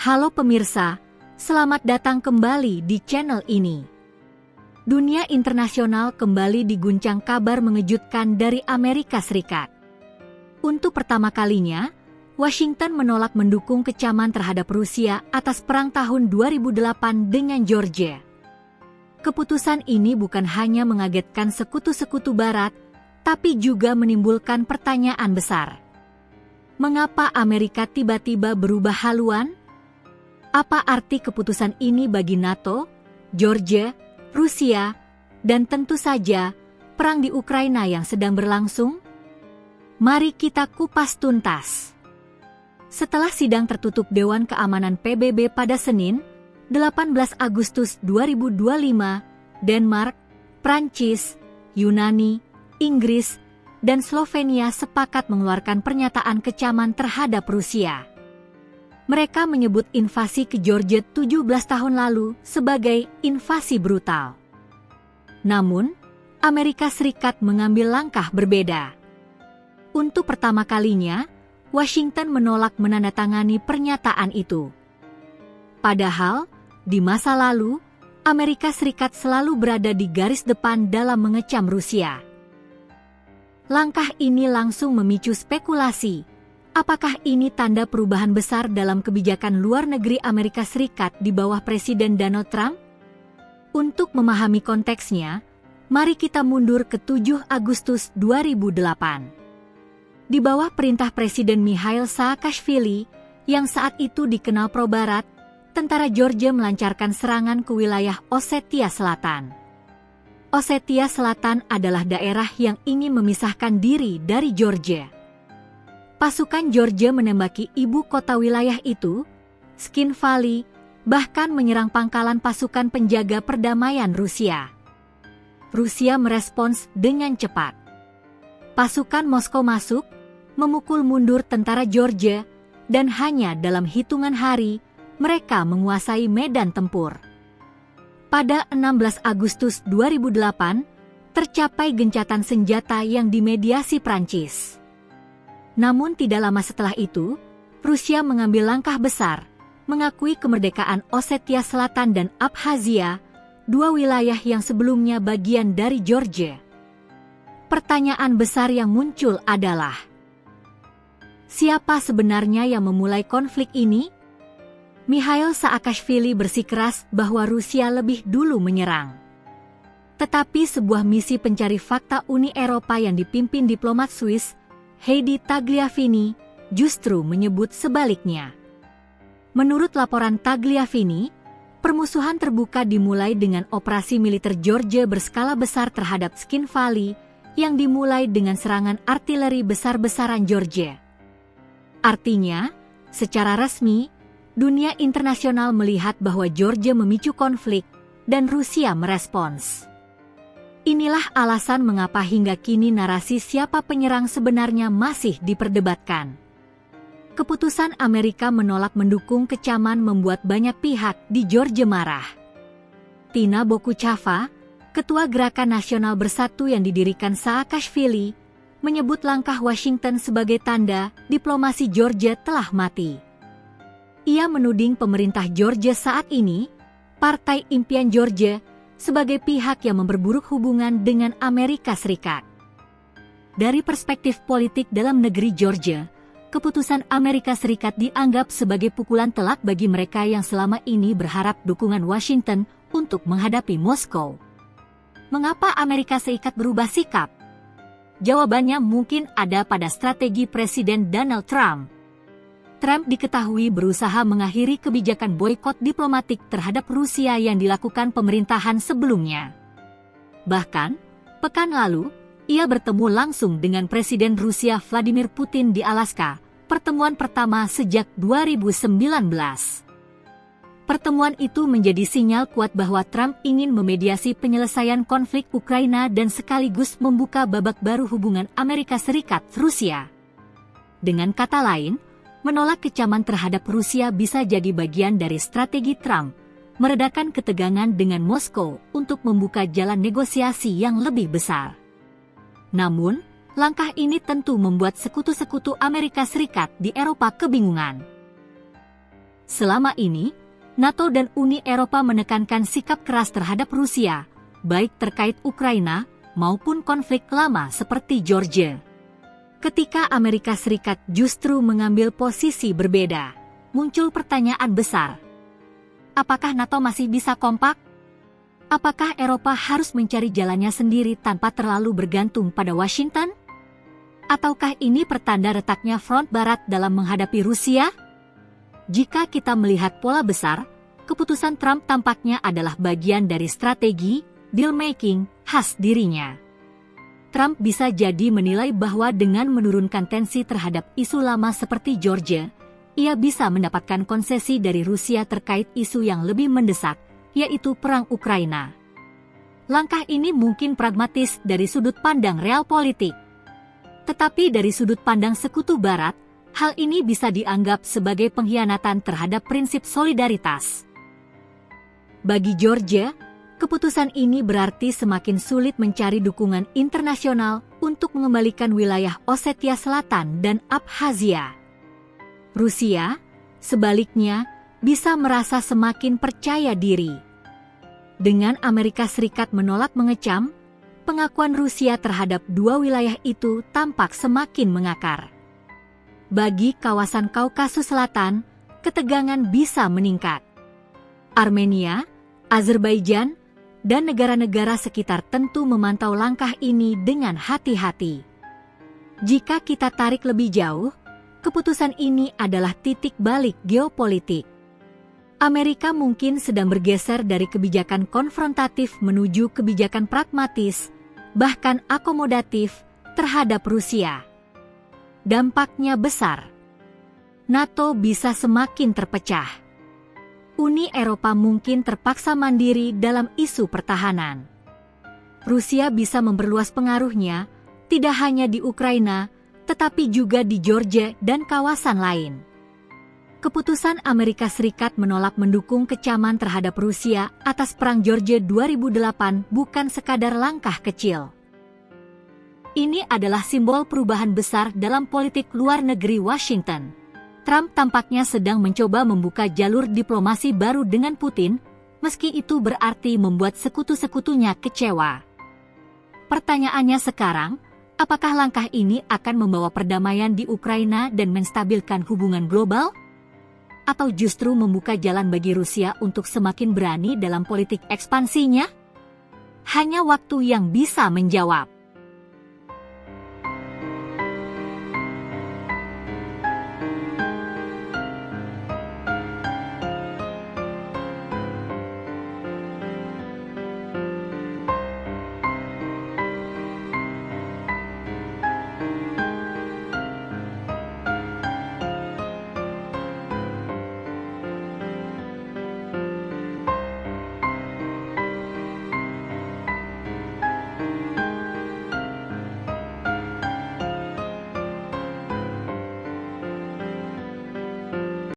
Halo pemirsa, selamat datang kembali di channel ini. Dunia internasional kembali diguncang kabar mengejutkan dari Amerika Serikat. Untuk pertama kalinya, Washington menolak mendukung kecaman terhadap Rusia atas perang tahun 2008 dengan Georgia. Keputusan ini bukan hanya mengagetkan sekutu-sekutu Barat, tapi juga menimbulkan pertanyaan besar. Mengapa Amerika tiba-tiba berubah haluan? Apa arti keputusan ini bagi NATO, Georgia, Rusia, dan tentu saja perang di Ukraina yang sedang berlangsung? Mari kita kupas tuntas. Setelah sidang tertutup Dewan Keamanan PBB pada Senin, 18 Agustus 2025, Denmark, Prancis, Yunani, Inggris, dan Slovenia sepakat mengeluarkan pernyataan kecaman terhadap Rusia. Mereka menyebut invasi ke Georgia 17 tahun lalu sebagai invasi brutal. Namun, Amerika Serikat mengambil langkah berbeda. Untuk pertama kalinya, Washington menolak menandatangani pernyataan itu. Padahal, di masa lalu, Amerika Serikat selalu berada di garis depan dalam mengecam Rusia. Langkah ini langsung memicu spekulasi. Apakah ini tanda perubahan besar dalam kebijakan luar negeri Amerika Serikat di bawah Presiden Donald Trump? Untuk memahami konteksnya, mari kita mundur ke 7 Agustus 2008. Di bawah perintah Presiden Mikhail Saakashvili, yang saat itu dikenal pro-Barat, tentara Georgia melancarkan serangan ke wilayah Osetia Selatan. Osetia Selatan adalah daerah yang ingin memisahkan diri dari Georgia. Pasukan Georgia menembaki ibu kota wilayah itu, Skin Valley, bahkan menyerang pangkalan pasukan penjaga perdamaian Rusia. Rusia merespons dengan cepat. Pasukan Moskow masuk, memukul mundur tentara Georgia, dan hanya dalam hitungan hari, mereka menguasai medan tempur. Pada 16 Agustus 2008, tercapai gencatan senjata yang dimediasi Prancis. Namun tidak lama setelah itu, Rusia mengambil langkah besar, mengakui kemerdekaan Osetia Selatan dan Abkhazia, dua wilayah yang sebelumnya bagian dari Georgia. Pertanyaan besar yang muncul adalah, siapa sebenarnya yang memulai konflik ini? Mikhail Saakashvili bersikeras bahwa Rusia lebih dulu menyerang. Tetapi sebuah misi pencari fakta Uni Eropa yang dipimpin diplomat Swiss, Heidi Tagliavini, justru menyebut sebaliknya. Menurut laporan Tagliavini, permusuhan terbuka dimulai dengan operasi militer Georgia berskala besar terhadap Skin Valley yang dimulai dengan serangan artileri besar-besaran Georgia. Artinya, secara resmi, dunia internasional melihat bahwa Georgia memicu konflik dan Rusia merespons. Inilah alasan mengapa hingga kini narasi siapa penyerang sebenarnya masih diperdebatkan. Keputusan Amerika menolak mendukung kecaman membuat banyak pihak di Georgia marah. Tina Bokuchava, Ketua Gerakan Nasional Bersatu yang didirikan Saakashvili, menyebut langkah Washington sebagai tanda diplomasi Georgia telah mati. Ia menuding pemerintah Georgia saat ini, Partai Impian Georgia, sebagai pihak yang memperburuk hubungan dengan Amerika Serikat. Dari perspektif politik dalam negeri Georgia, keputusan Amerika Serikat dianggap sebagai pukulan telak bagi mereka yang selama ini berharap dukungan Washington untuk menghadapi Moskow. Mengapa Amerika Serikat berubah sikap? Jawabannya mungkin ada pada strategi Presiden Donald Trump. Trump diketahui berusaha mengakhiri kebijakan boikot diplomatik terhadap Rusia yang dilakukan pemerintahan sebelumnya. Bahkan, pekan lalu, ia bertemu langsung dengan Presiden Rusia Vladimir Putin di Alaska, pertemuan pertama sejak 2019. Pertemuan itu menjadi sinyal kuat bahwa Trump ingin memediasi penyelesaian konflik Ukraina dan sekaligus membuka babak baru hubungan Amerika Serikat-Rusia. Dengan kata lain, menolak kecaman terhadap Rusia bisa jadi bagian dari strategi Trump, meredakan ketegangan dengan Moskow untuk membuka jalan negosiasi yang lebih besar. Namun, langkah ini tentu membuat sekutu-sekutu Amerika Serikat di Eropa kebingungan. Selama ini, NATO dan Uni Eropa menekankan sikap keras terhadap Rusia, baik terkait Ukraina maupun konflik lama seperti Georgia. Ketika Amerika Serikat justru mengambil posisi berbeda, muncul pertanyaan besar. Apakah NATO masih bisa kompak? Apakah Eropa harus mencari jalannya sendiri tanpa terlalu bergantung pada Washington? Ataukah ini pertanda retaknya front Barat dalam menghadapi Rusia? Jika kita melihat pola besar, keputusan Trump tampaknya adalah bagian dari strategi deal-making khas dirinya. Trump bisa jadi menilai bahwa dengan menurunkan tensi terhadap isu lama seperti Georgia, ia bisa mendapatkan konsesi dari Rusia terkait isu yang lebih mendesak, yaitu perang Ukraina. Langkah ini mungkin pragmatis dari sudut pandang realpolitik. Tetapi dari sudut pandang sekutu Barat, hal ini bisa dianggap sebagai pengkhianatan terhadap prinsip solidaritas. Bagi Georgia, keputusan ini berarti semakin sulit mencari dukungan internasional untuk mengembalikan wilayah Osetia Selatan dan Abkhazia. Rusia, sebaliknya, bisa merasa semakin percaya diri. Dengan Amerika Serikat menolak mengecam, pengakuan Rusia terhadap dua wilayah itu tampak semakin mengakar. Bagi kawasan Kaukasus Selatan, ketegangan bisa meningkat. Armenia, Azerbaijan, dan negara-negara sekitar tentu memantau langkah ini dengan hati-hati. Jika kita tarik lebih jauh, keputusan ini adalah titik balik geopolitik. Amerika mungkin sedang bergeser dari kebijakan konfrontatif menuju kebijakan pragmatis, bahkan akomodatif, terhadap Rusia. Dampaknya besar. NATO bisa semakin terpecah. Uni Eropa mungkin terpaksa mandiri dalam isu pertahanan. Rusia bisa memperluas pengaruhnya, tidak hanya di Ukraina, tetapi juga di Georgia dan kawasan lain. Keputusan Amerika Serikat menolak mendukung kecaman terhadap Rusia atas Perang Georgia 2008 bukan sekadar langkah kecil. Ini adalah simbol perubahan besar dalam politik luar negeri Washington. Trump tampaknya sedang mencoba membuka jalur diplomasi baru dengan Putin, meski itu berarti membuat sekutu-sekutunya kecewa. Pertanyaannya sekarang, apakah langkah ini akan membawa perdamaian di Ukraina dan menstabilkan hubungan global? Atau justru membuka jalan bagi Rusia untuk semakin berani dalam politik ekspansinya? Hanya waktu yang bisa menjawab.